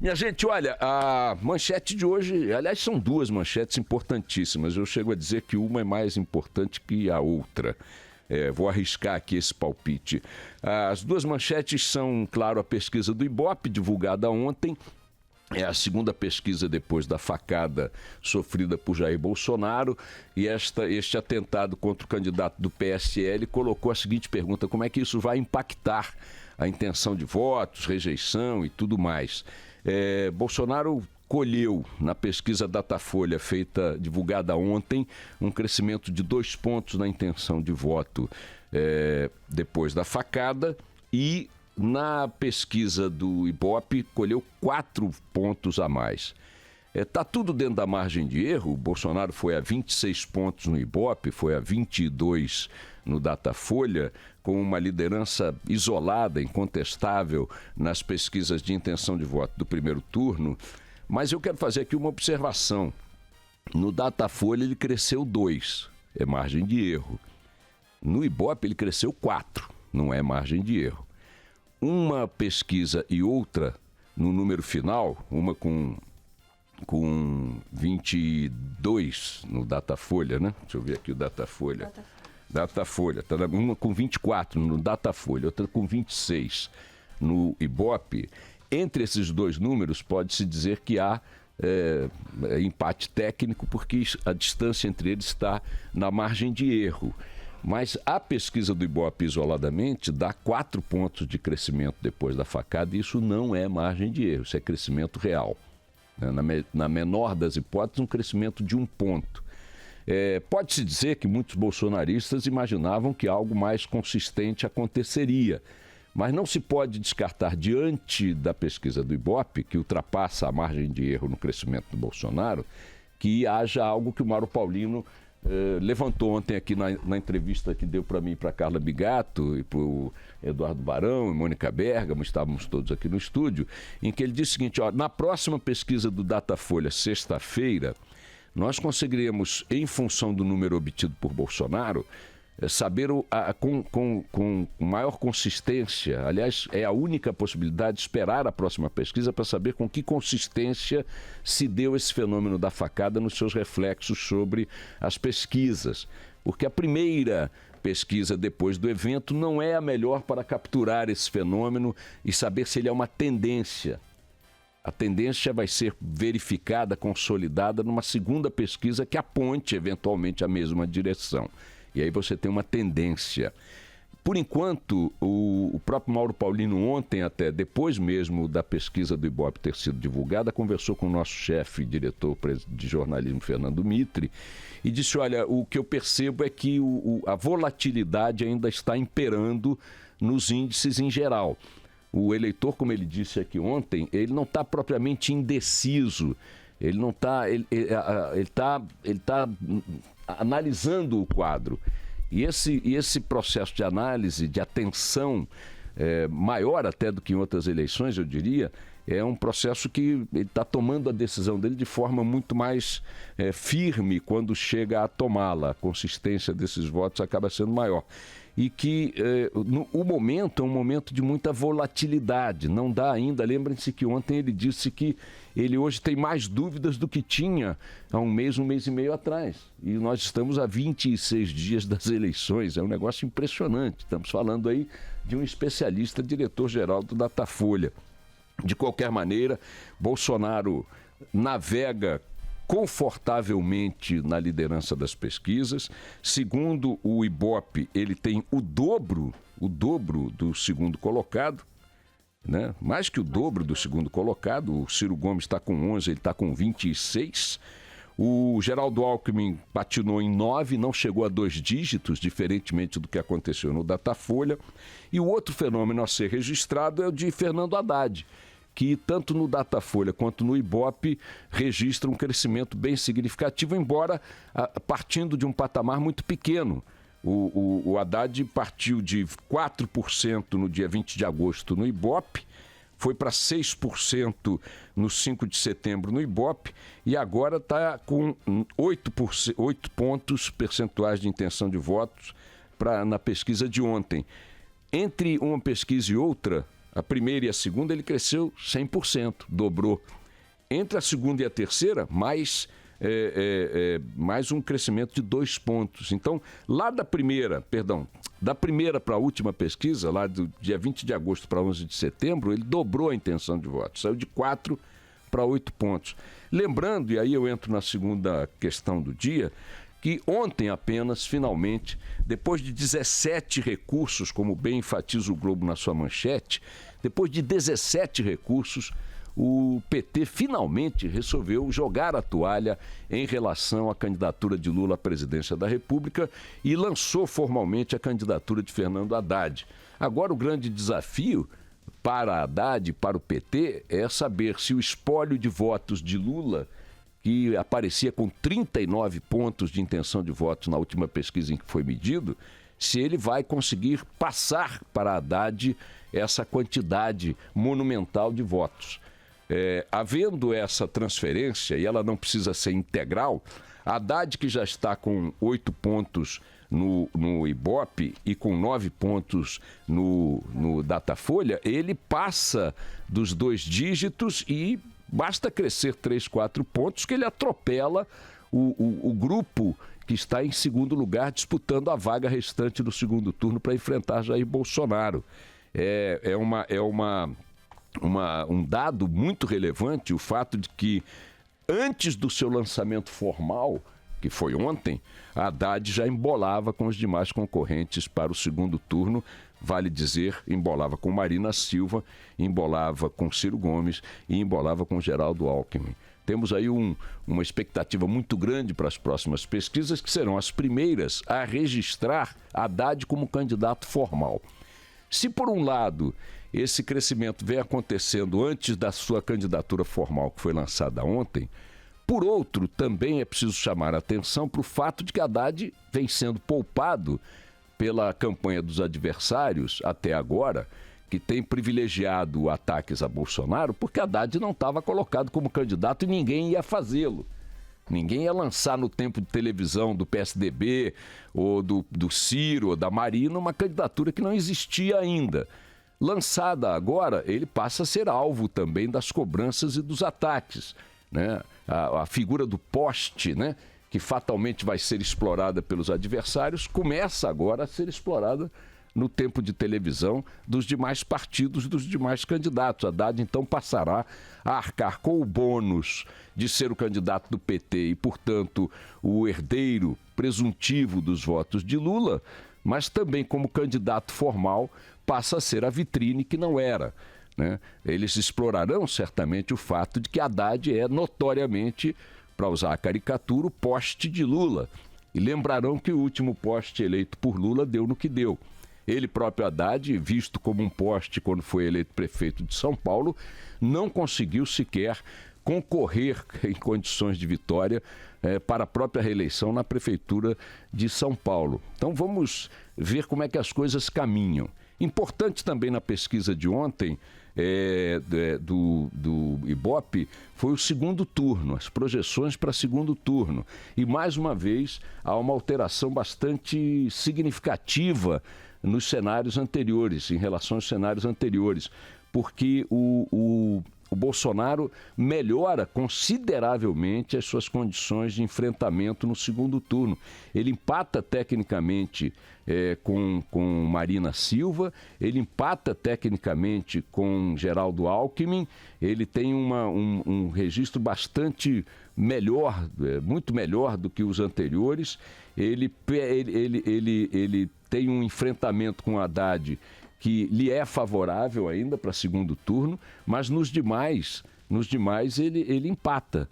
Minha gente, olha, a manchete de hoje, aliás, são duas manchetes importantíssimas. Eu chego a dizer que uma é mais importante que a outra. Vou arriscar aqui esse palpite. As duas manchetes são, claro, a pesquisa do Ibope, divulgada ontem. É a segunda pesquisa depois da facada sofrida por Jair Bolsonaro, e este atentado contra o candidato do PSL colocou a seguinte pergunta: como é que isso vai impactar a intenção de votos, rejeição e tudo mais? Bolsonaro colheu na pesquisa Datafolha divulgada ontem um crescimento de 2 pontos na intenção de voto depois da facada, e na pesquisa do Ibope colheu 4 pontos a mais. Está tudo dentro da margem de erro. O Bolsonaro foi a 26 pontos no Ibope, foi a 22 no Datafolha, com uma liderança isolada, incontestável nas pesquisas de intenção de voto do primeiro turno. Mas eu quero fazer aqui uma observação. No Datafolha ele cresceu 2, é margem de erro. No Ibope ele cresceu 4, não é margem de erro. Uma pesquisa e outra, no número final, uma com 22 no Datafolha, né? Deixa eu ver aqui o Datafolha. Datafolha, tá, uma com 24 no Datafolha, outra com 26 no Ibope. Entre esses dois números, pode-se dizer que há empate técnico, porque a distância entre eles está na margem de erro. Mas a pesquisa do Ibope isoladamente dá 4 pontos de crescimento depois da facada, e isso não é margem de erro, isso é crescimento real. Na menor das hipóteses, um crescimento de 1 ponto. Pode-se dizer que muitos bolsonaristas imaginavam que algo mais consistente aconteceria, mas não se pode descartar, diante da pesquisa do Ibope, que ultrapassa a margem de erro no crescimento do Bolsonaro, que haja algo que o Mauro Paulino levantou ontem aqui na entrevista que deu para mim e para Carla Bigato e para o Eduardo Barão e Mônica Bergamo, estávamos todos aqui no estúdio, em que ele disse o seguinte: na próxima pesquisa do Datafolha, sexta-feira, nós conseguiremos, em função do número obtido por Bolsonaro, saber com maior consistência. Aliás, é a única possibilidade de esperar a próxima pesquisa para saber com que consistência se deu esse fenômeno da facada nos seus reflexos sobre as pesquisas. Porque a primeira pesquisa depois do evento não é a melhor para capturar esse fenômeno e saber se ele é uma tendência. A tendência vai ser verificada, consolidada numa segunda pesquisa que aponte eventualmente a mesma direção. E aí você tem uma tendência. Por enquanto, o próprio Mauro Paulino ontem, até depois mesmo da pesquisa do Ibope ter sido divulgada, conversou com o nosso chefe, diretor de jornalismo, Fernando Mitre, e disse: olha, o que eu percebo é que a volatilidade ainda está imperando nos índices em geral. O eleitor, como ele disse aqui ontem, ele não está propriamente indeciso, ele não está, ele está analisando o quadro. E esse processo de análise, de atenção, maior até do que em outras eleições, eu diria, é um processo que ele está tomando a decisão dele de forma muito mais firme quando chega a tomá-la. A consistência desses votos acaba sendo maior. E que o momento é um momento de muita volatilidade, não dá ainda. Lembrem-se que ontem ele disse que ele hoje tem mais dúvidas do que tinha há um mês e meio atrás. E nós estamos a 26 dias das eleições, é um negócio impressionante. Estamos falando aí de um especialista, diretor-geral do Datafolha. De qualquer maneira, Bolsonaro navega confortavelmente na liderança das pesquisas. Segundo o Ibope, ele tem o dobro do segundo colocado, né? Mais que o dobro do segundo colocado. O Ciro Gomes está com 11, ele está com 26. O Geraldo Alckmin patinou em 9, não chegou a 2 dígitos, diferentemente do que aconteceu no Datafolha. E o outro fenômeno a ser registrado é o de Fernando Haddad, que tanto no Datafolha quanto no Ibope registra um crescimento bem significativo, embora partindo de um patamar muito pequeno. O Haddad partiu de 4% no dia 20 de agosto no Ibope, foi para 6% no 5 de setembro no Ibope, e agora está com 8 pontos percentuais de intenção de votos na pesquisa de ontem. Entre uma pesquisa e outra, A primeira e a segunda ele cresceu 100%, dobrou. Entre a segunda e a terceira, mais um crescimento de 2 pontos. Então, da primeira para a última pesquisa, lá do dia 20 de agosto para 11 de setembro, ele dobrou a intenção de voto, saiu de 4 para 8 pontos. Lembrando, e aí eu entro na segunda questão do dia, que ontem apenas, finalmente, depois de 17 recursos, como bem enfatiza o Globo na sua manchete, depois de 17 recursos, o PT finalmente resolveu jogar a toalha em relação à candidatura de Lula à presidência da República e lançou formalmente a candidatura de Fernando Haddad. Agora o grande desafio para Haddad e para o PT é saber se o espólio de votos de Lula, que aparecia com 39 pontos de intenção de votos na última pesquisa em que foi medido, se ele vai conseguir passar para Haddad essa quantidade monumental de votos. Havendo essa transferência, e ela não precisa ser integral, Haddad, que já está com 8 pontos no Ibope e com 9 pontos no Datafolha, ele passa dos 2 dígitos e basta crescer 3, 4 pontos que ele atropela o grupo que está em segundo lugar disputando a vaga restante do segundo turno para enfrentar Jair Bolsonaro. Um dado muito relevante o fato de que antes do seu lançamento formal, que foi ontem, a Haddad já embolava com os demais concorrentes para o segundo turno, vale dizer, embolava com Marina Silva, embolava com Ciro Gomes e embolava com Geraldo Alckmin. Temos aí uma expectativa muito grande para as próximas pesquisas, que serão as primeiras a registrar Haddad como candidato formal. Se, por um lado, esse crescimento vem acontecendo antes da sua candidatura formal, que foi lançada ontem, por outro, também é preciso chamar a atenção para o fato de que Haddad vem sendo poupado pela campanha dos adversários até agora, que tem privilegiado ataques a Bolsonaro, porque Haddad não estava colocado como candidato e ninguém ia fazê-lo. Ninguém ia lançar no tempo de televisão do PSDB, ou do Ciro, ou da Marina, uma candidatura que não existia ainda. Lançada agora, ele passa a ser alvo também das cobranças e dos ataques, né? A figura do poste, né, que fatalmente vai ser explorada pelos adversários, começa agora a ser explorada no tempo de televisão dos demais partidos, dos demais candidatos. Haddad, então, passará a arcar com o bônus de ser o candidato do PT e, portanto, o herdeiro presuntivo dos votos de Lula, mas também como candidato formal passa a ser a vitrine que não era, né? Eles explorarão certamente o fato de que Haddad é notoriamente, para usar a caricatura, o poste de Lula. E lembrarão que o último poste eleito por Lula deu no que deu. Ele próprio, Haddad, visto como um poste quando foi eleito prefeito de São Paulo, não conseguiu sequer concorrer em condições de vitória para a própria reeleição na prefeitura de São Paulo. Então vamos ver como é que as coisas caminham. Importante também na pesquisa de ontem do Ibope foi o segundo turno, as projeções para segundo turno. E mais uma vez há uma alteração bastante significativa nos cenários anteriores, em relação aos cenários anteriores, porque o Bolsonaro melhora consideravelmente as suas condições de enfrentamento no segundo turno. Ele empata tecnicamente com Marina Silva, ele empata tecnicamente com Geraldo Alckmin, ele tem um registro bastante melhor, muito melhor do que os anteriores. Ele tem um enfrentamento com Haddad que lhe é favorável ainda para segundo turno, mas nos demais ele empata.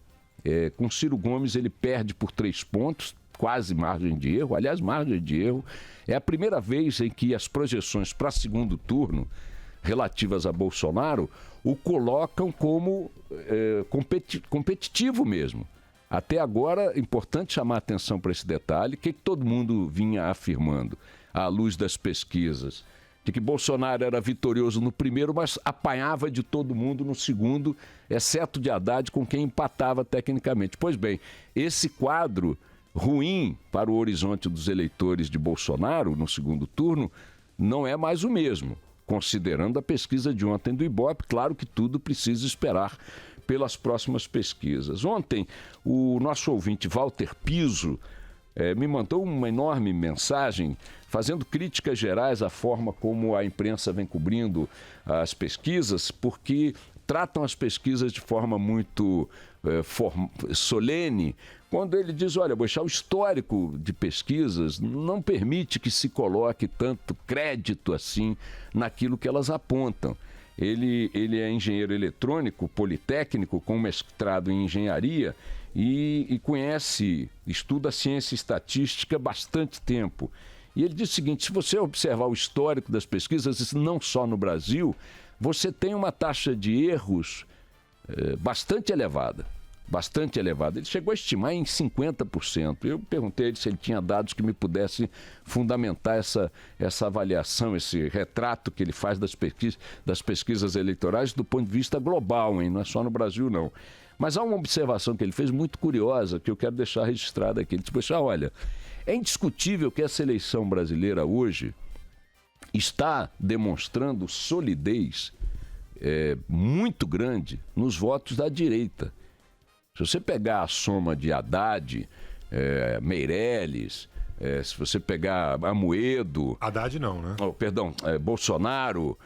Com Ciro Gomes ele perde por 3 pontos, quase margem de erro. Aliás, margem de erro. É a primeira vez em que as projeções para segundo turno relativas a Bolsonaro o colocam como competitivo mesmo. Até agora, é importante chamar a atenção para esse detalhe, que todo mundo vinha afirmando, à luz das pesquisas, de que Bolsonaro era vitorioso no primeiro, mas apanhava de todo mundo no segundo, exceto de Haddad, com quem empatava tecnicamente. Pois bem, esse quadro ruim para o horizonte dos eleitores de Bolsonaro no segundo turno não é mais o mesmo. considerando a pesquisa de ontem do Ibope. Claro que tudo precisa esperar pelas próximas pesquisas. Ontem, o nosso ouvinte Walter Piso me mandou uma enorme mensagem fazendo críticas gerais à forma como a imprensa vem cobrindo as pesquisas, porque tratam as pesquisas de forma muito solene, quando ele diz, olha, Boechat, o histórico de pesquisas não permite que se coloque tanto crédito assim naquilo que elas apontam. Ele é engenheiro eletrônico, politécnico, com mestrado em engenharia e estuda ciência e estatística há bastante tempo. E ele diz o seguinte, se você observar o histórico das pesquisas, não só no Brasil, você tem uma taxa de erros bastante elevada. Bastante elevada. Ele chegou a estimar em 50%. Eu perguntei a ele se ele tinha dados que me pudessem fundamentar essa avaliação, esse retrato que ele faz das pesquisas eleitorais do ponto de vista global, hein? Não é só no Brasil, não. Mas há uma observação que ele fez muito curiosa, que eu quero deixar registrada aqui. Ele disse, poxa, olha, é indiscutível que essa eleição brasileira hoje está demonstrando solidez muito grande nos votos da direita. Se você pegar a soma de Haddad, Meirelles, se você pegar Amoedo... Haddad não, né? Bolsonaro,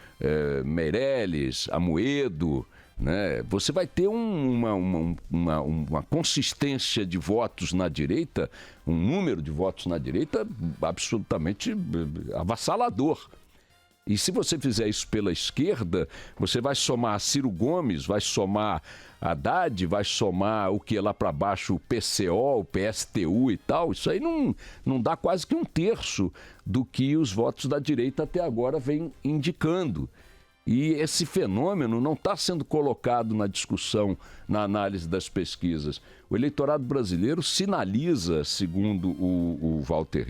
Meirelles, Amoedo, né? Você vai ter uma consistência de votos na direita, um número de votos na direita absolutamente avassalador. E se você fizer isso pela esquerda, você vai somar Ciro Gomes, vai somar Haddad, vai somar o que é lá para baixo, o PCO, o PSTU e tal. Isso aí não dá quase que um terço do que os votos da direita até agora vêm indicando. E esse fenômeno não está sendo colocado na discussão, na análise das pesquisas. O eleitorado brasileiro sinaliza, segundo o Walter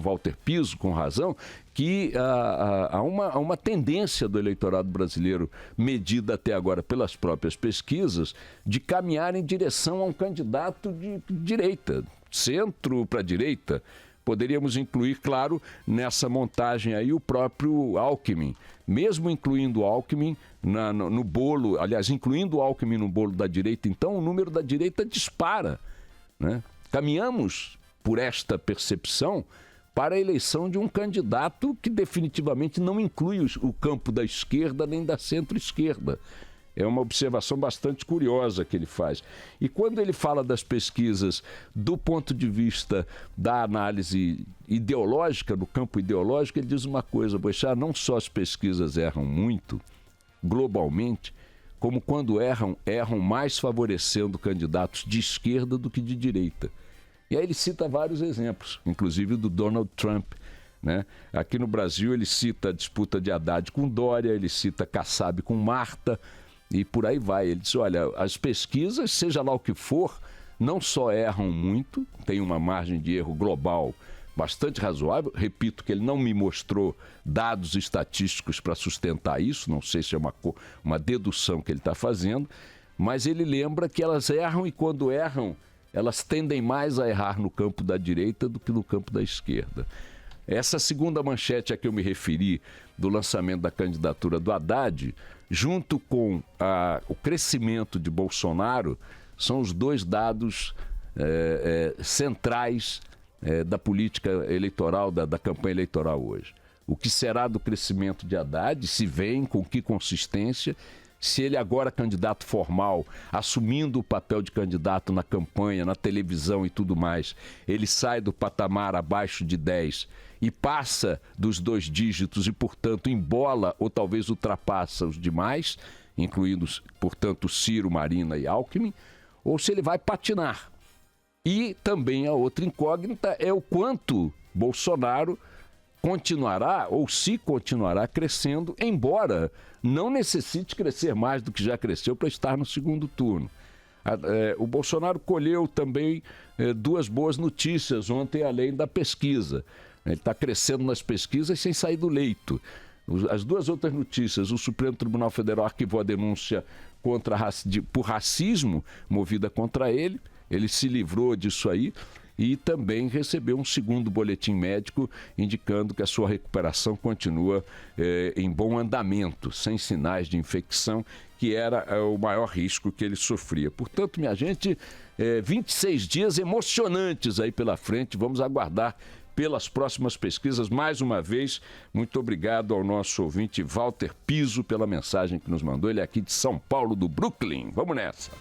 Walter Piso, com razão, que há uma tendência do eleitorado brasileiro, medida até agora pelas próprias pesquisas, de caminhar em direção a um candidato de direita, centro para direita. Poderíamos incluir, claro, nessa montagem aí o próprio Alckmin. Mesmo incluindo o Alckmin no bolo, aliás, incluindo o Alckmin no bolo da direita, então o número da direita dispara, né? Caminhamos, por esta percepção, para a eleição de um candidato que definitivamente não inclui o campo da esquerda nem da centro-esquerda. É uma observação bastante curiosa que ele faz. E quando ele fala das pesquisas do ponto de vista da análise ideológica, do campo ideológico, ele diz uma coisa, Boechat, não só as pesquisas erram muito, globalmente, como quando erram mais favorecendo candidatos de esquerda do que de direita. E aí ele cita vários exemplos, inclusive do Donald Trump, né? Aqui no Brasil ele cita a disputa de Haddad com Dória, ele cita Kassab com Marta, e por aí vai. Ele diz, olha, as pesquisas, seja lá o que for, não só erram muito, tem uma margem de erro global bastante razoável. Repito que ele não me mostrou dados estatísticos para sustentar isso, não sei se é uma dedução que ele está fazendo, mas ele lembra que elas erram e quando erram, elas tendem mais a errar no campo da direita do que no campo da esquerda. Essa segunda manchete a que eu me referi, do lançamento da candidatura do Haddad, junto com o crescimento de Bolsonaro, são os dois dados centrais da política eleitoral, da campanha eleitoral hoje. O que será do crescimento de Haddad, se vem, com que consistência, se ele agora candidato formal, assumindo o papel de candidato na campanha, na televisão e tudo mais, ele sai do patamar abaixo de 10 e passa dos 2 dígitos e, portanto, embola ou talvez ultrapassa os demais, incluindo, portanto, Ciro, Marina e Alckmin, ou se ele vai patinar. E também a outra incógnita é o quanto Bolsonaro continuará ou se continuará crescendo, embora não necessite crescer mais do que já cresceu para estar no segundo turno. O Bolsonaro colheu também 2 boas notícias ontem, além da pesquisa. Ele está crescendo nas pesquisas sem sair do leito. As 2 outras notícias, o Supremo Tribunal Federal arquivou a denúncia por racismo movida contra ele, ele se livrou disso aí, e também recebeu um segundo boletim médico indicando que a sua recuperação continua em bom andamento, sem sinais de infecção, que era o maior risco que ele sofria. Portanto, minha gente, 26 dias emocionantes aí pela frente, vamos aguardar pelas próximas pesquisas. Mais uma vez, muito obrigado ao nosso ouvinte Walter Piso pela mensagem que nos mandou. Ele é aqui de São Paulo, do Brooklyn. Vamos nessa.